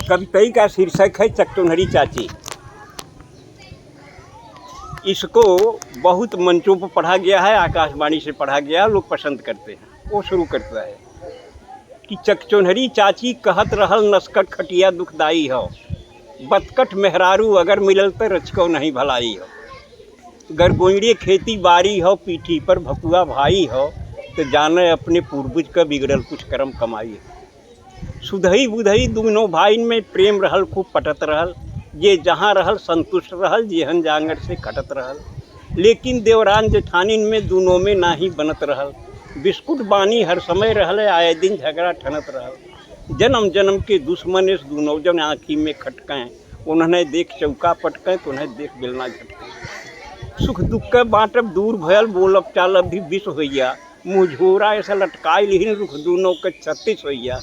कविताई का शीर्षक है चकचोन्हरी चाची। इसको बहुत मंचों पर पढ़ा गया है, आकाशवाणी से पढ़ा गया है, लोग पसंद करते हैं। वो शुरू करता है कि चकचोन्हरी चाची कहत रहल नस्कट खटिया दुखदाई हो, बतकट मेहरारू अगर मिलल तो रचको नहीं भलाई हो। गरगोइड़े खेती बाड़ी हो, पीठी पर भकुआ भाई हो, तो जाने अपने पूर्वज का बिगड़ल कुछ कर्म कमाई हो। सुधई बुधई दोनों भाई में प्रेम रहल, खूब पटत रहल, ये जहाँ रहल संतुष्ट रहल, जेहन जांगर से कटत रहल। लेकिन देवरान जेठानिन में दोनों में ना ही बनत रहल, बिस्कुट बानी हर समय रहल, आए दिन झगड़ा ठनत रहल। जन्म जन्म के दुश्मन इस दोनों जन आँखी में खटकें, उन्हें देख चौका पटकें तो उन्हें देख बेलना झटकें। सुख दुख के बाँटब दूर भयल, बोलब चालब भी विष होइया, मुँह झोरा ऐसा लटकाई लिहिन रुख दोनों के 36 होइया।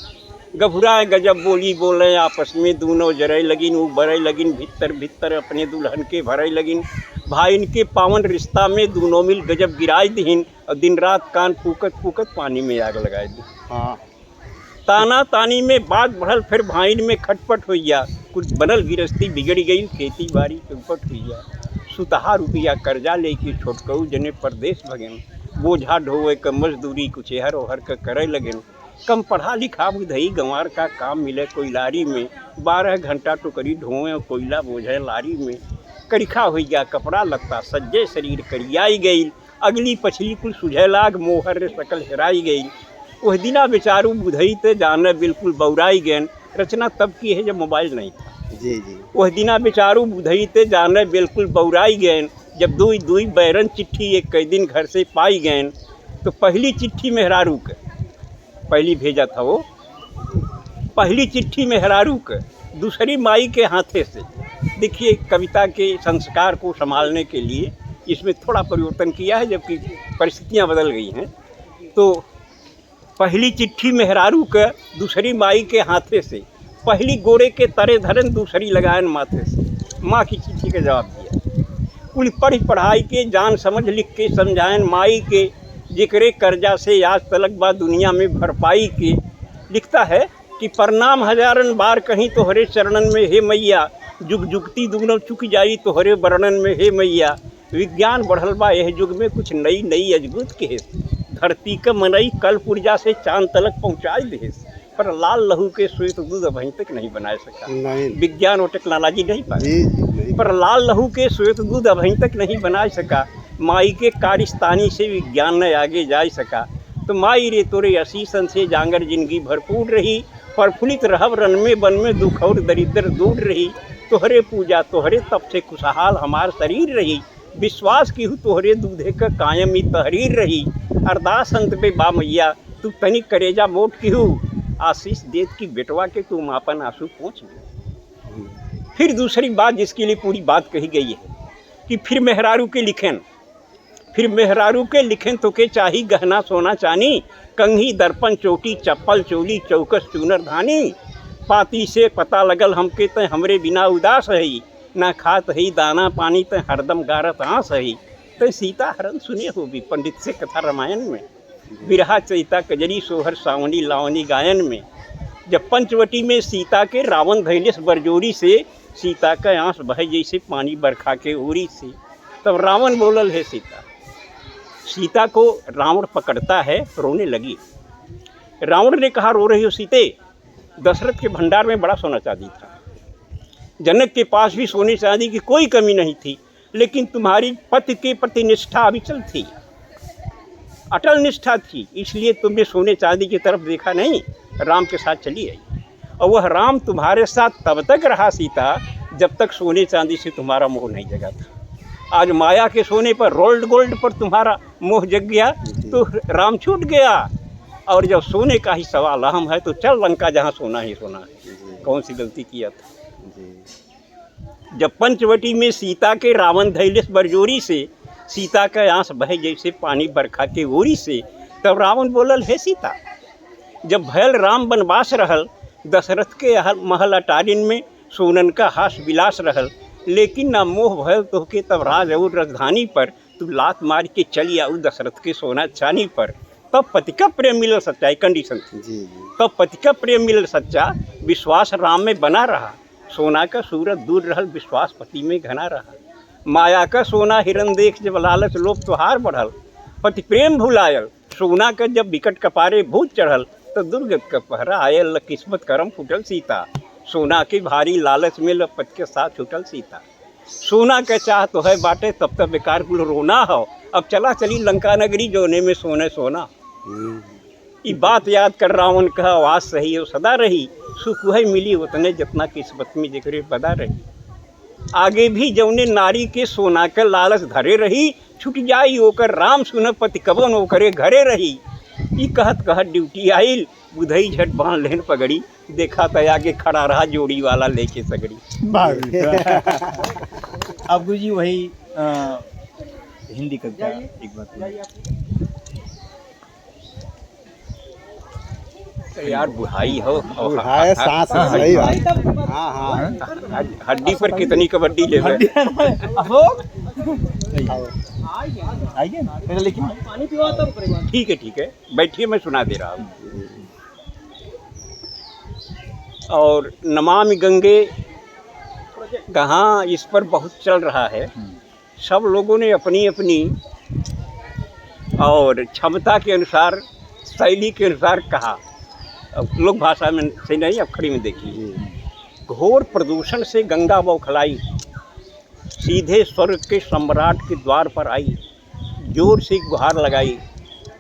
गभुराए गजब बोली बोले आपस में दोनों जरई लगिन, वो बरई लगिन भीतर भीतर अपने दुल्हन के भरई लगिन। भाई इनके पावन रिश्ता में दोनों मिल गजब गिराई दीन, और दिन रात कान फूकत फूकत पानी में आग लगाए दी। हाँ, ताना तानी में बात बढ़ल, फिर भाइन में खटपट होइया, कुछ बनल गिरस्ती बिगड़ गई, खेती बाड़ी चौपट होइया। सुतहा रुपया कर्जा लेके छोटकऊ जने परदेश भगेन, बोझा ढोए क मजदूरी कुछ एहर ओहर क करे लगेन। कम पढ़ा लिखा बुधई गंवार का काम मिले कोयलारी में, 12 घंटा टोकरी ढोए और कोयला बोझे लारी में। करिखा हो गया कपड़ा लगता, सज्जे शरीर करियाई गई, अगली पछली कुल सुझे लाग, मोहर रे सकल हेराई गई। वह दिना बेचारू बुधई ते जाने बिल्कुल बौराई गैन। रचना तब की है जब मोबाइल नहीं था। जी जी। वह दिना बेचारू बुधई ते जाने बिल्कुल बौराई गैन, जब दुई दुई बैरन चिट्ठी एक कई दिन घर से पाई गैन। तो पहली चिट्ठी मेहरारू के पहली भेजा था, वो पहली चिट्ठी मेहरारू के दूसरी माई के हाथे से। देखिए, कविता के संस्कार को संभालने के लिए इसमें थोड़ा परिवर्तन किया है, जबकि परिस्थितियां बदल गई हैं। तो पहली चिट्ठी मेहरारू के दूसरी माई के हाथे से, पहली गोरे के तरे धरन दूसरी लगायन माथे से। माँ की चिट्ठी का जवाब दिया, कुल पढ़ पढ़ाई के जान समझ लिख के समझायन माई के, जिक्रे कर्जा से आज तलक बा दुनिया में भरपाई के। लिखता है कि प्रणाम हजारन बार कहीं तोहरे चरणन में हे मैया, जुग जुगती दुगनों चुक जाई तोहरे वर्णन में हे मैया। विज्ञान बढ़ल बा यह युग में कुछ नई नई अजगुत के, धरती का मनई कल पुर्जा से चांद तलक पहुँचाई दे, पर लाल लहू के श्वेत दूध अभी तक नहीं बना सका। विज्ञान और टेक्नोलॉजी नहीं पाई, पर लाल लहू के श्वेत दूध अभी तक नहीं बना सका। माई के कारिस्तानी से विज्ञान न आगे जा सका। तो माई रे तोरे असीसन से जांगर जिंदगी भरपूर रही, प्रफुल्लित रहब रन में बन में दुख और दरिद्र दूर रही। तोहरे पूजा तोहरे तप से खुशहाल हमार शरीर रही, विश्वास की हूँ तोहरे दूधे का कायम ही तहरीर रही। अरदास अंत पे बा मैया तू तनिक करेजा मोट की हूँ, आशीष देत की बेटवा के तू मापन आंसू पहुँच गए। फिर दूसरी बात जिसके लिए पूरी बात कही गई है कि फिर मेहरारू के लिखें, फिर मेहरारू के लिखें तो के चाही गहना सोना चानी, कंघी दर्पण चोटी चप्पल चोली चौकस चूनर धानी। पाती से पता लगल हमके तय हमरे बिना उदास है, ना खात है दाना पानी तय हरदम गारत आँस है। तय सीता हरण सुने हो भी पंडित से कथा रामायण में, बिरहा चैता कजरी सोहर सावनी लावनी गायन में। जब पंचवटी में सीता के रावण धैलेस बरजोरी से, सीता का आँस बहे जैसे पानी बरखा के ओरी से। तब रावण बोलल है सीता को रावण पकड़ता है, रोने लगी। रावण ने कहा रो रही हो सीते, दशरथ के भंडार में बड़ा सोना चांदी था, जनक के पास भी सोने चांदी की कोई कमी नहीं थी, लेकिन तुम्हारी पति के प्रति निष्ठा अविचल थी, अटल निष्ठा थी, इसलिए तुमने सोने चांदी की तरफ देखा नहीं, राम के साथ चली आई। और वह राम तुम्हारे साथ तब तक रहा सीता जब तक सोने चांदी से तुम्हारा मोह नहीं जगा था। आज माया के सोने पर, रोल्ड गोल्ड पर तुम्हारा मोह जग गया तो राम छूट गया। और जब सोने का ही सवाल अहम है तो चल लंका जहाँ सोना ही सोना है। कौन सी गलती किया था। जब पंचवटी में सीता के रावण धैलेस बरजोरी से, सीता का आँस बहे जैसे पानी बरखा के ओरी से। तब रावण बोलल है सीता, जब भयल राम बनवास रहल, दशरथ के महल अटारिन में सोनन का हास विलास रहल, लेकिन ना मोह भयल तोहके तब राज और राजधानी पर। तू लात मार के चली आऊ दशरथ के सोना चानी पर। तब पति का प्रेम मिलल सच्चा, कंडीशन थी। तब पति का प्रेम मिलल सच्चा विश्वास राम में बना रहा। सोना का सूरत दूर रहल, विश्वास पति में घना रहा। माया का सोना हिरन देख जब लालच लोभ तुहार बढ़ल। पति प्रेम भुलायल, सोना का जब विकट कपारे भूत चढ़ल। तो दुर्गत का पहरा आयल, किस्मत करम फूटल सीता। सोना के भारी लालच में पति के साथ छूटल सीता। सोना का चाह तो है बाटे, तब तक बेकार कुल रोना हो। अब चला चली लंका नगरी, जोने में सोने सोना। ये बात याद कर रावण का आवाज सही हो सदा रही। सुख वही मिली उतने जितना किस्मत में जिक्र बदा रही। आगे भी जौने नारी के सोना के लालच धरे रही। छुट जाई ओकर राम सुन पति कबन ओकरे घरे रही। ई कहत कहत ड्यूटी आइल, बुधई झट बांध लेन पगड़ी। देखा तो आगे खड़ा रहा जोड़ी वाला लेके सगड़ी। अब गुरुजी वही हिंदी कविता एक बात यार बुढ़ाई हो बुढ़ाई सांस सही बात। हाँ हाँ हड्डी पर कितनी कबड्डी ले ठीक है बैठिए, मैं सुना दे रहा हूँ। और नमामि गंगे कहाँ इस पर बहुत चल रहा है। सब लोगों ने अपनी अपनी और क्षमता के अनुसार, शैली के अनुसार कहा। लोक भाषा में से नहीं, अखड़ी में देखिए। घोर प्रदूषण से गंगा बौखलाई, सीधे स्वर्ग के सम्राट के द्वार पर आई। जोर से गुहार लगाई,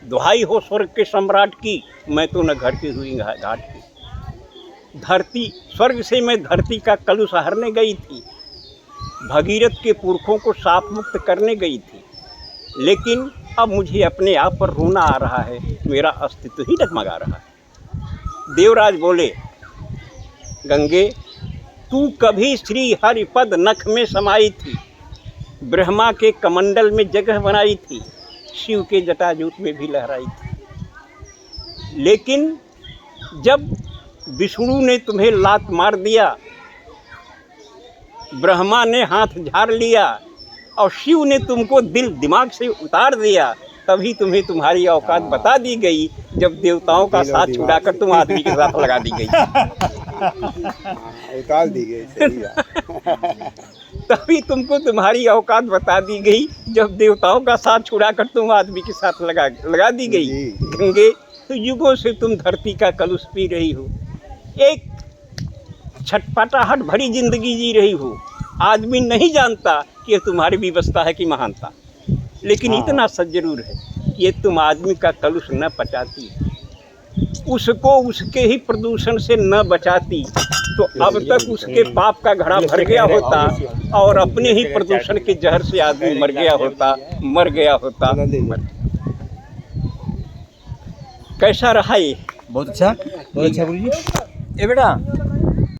दुहाई हो स्वर्ग के सम्राट की, मैं तो न घर की हुई घाट की। धरती स्वर्ग से मैं धरती का कलुष हरने गई थी। भगीरथ के पुरखों को साप मुक्त करने गई थी। लेकिन अब मुझे अपने आप पर रोना आ रहा है, मेरा अस्तित्व ही डगमगा रहा है। देवराज बोले, गंगे तू कभी श्री हरिपद नख में समाई थी। ब्रह्मा के कमंडल में जगह बनाई थी। शिव के जटाजूट में भी लहराई थी। लेकिन जब विष्णु ने तुम्हें लात मार दिया, ब्रह्मा ने हाथ झाड़ लिया और शिव ने तुमको दिल दिमाग से उतार दिया, तभी तुम्हें तुम्हारी औकात बता दी गई। जब देवताओं का साथ छुड़ाकर तुम आदमी के साथ लगा दी गई। उतार दी गई, सही है। तभी तुमको तुम्हारी औकात बता दी गई, जब देवताओं का साथ छुड़ाकर तुम आदमी के साथ लगा दी गई। गंगे तो युगों से तुम धरती का कलुष पी रही हो। एक छटपटाहट भरी जिंदगी जी रही हो। आदमी नहीं जानता कि ये तुम्हारी विवस्था है कि महानता। लेकिन इतना सच जरूर है कि ये तुम आदमी का कलुष न पचाती, उसको उसके ही प्रदूषण से न बचाती, तो अब तक उसके पाप का घड़ा भर गया होता और अपने ही प्रदूषण के जहर से आदमी मर गया होता। कैसा रहा ये? बहुत अच्छा गुरुजी। ए बेटा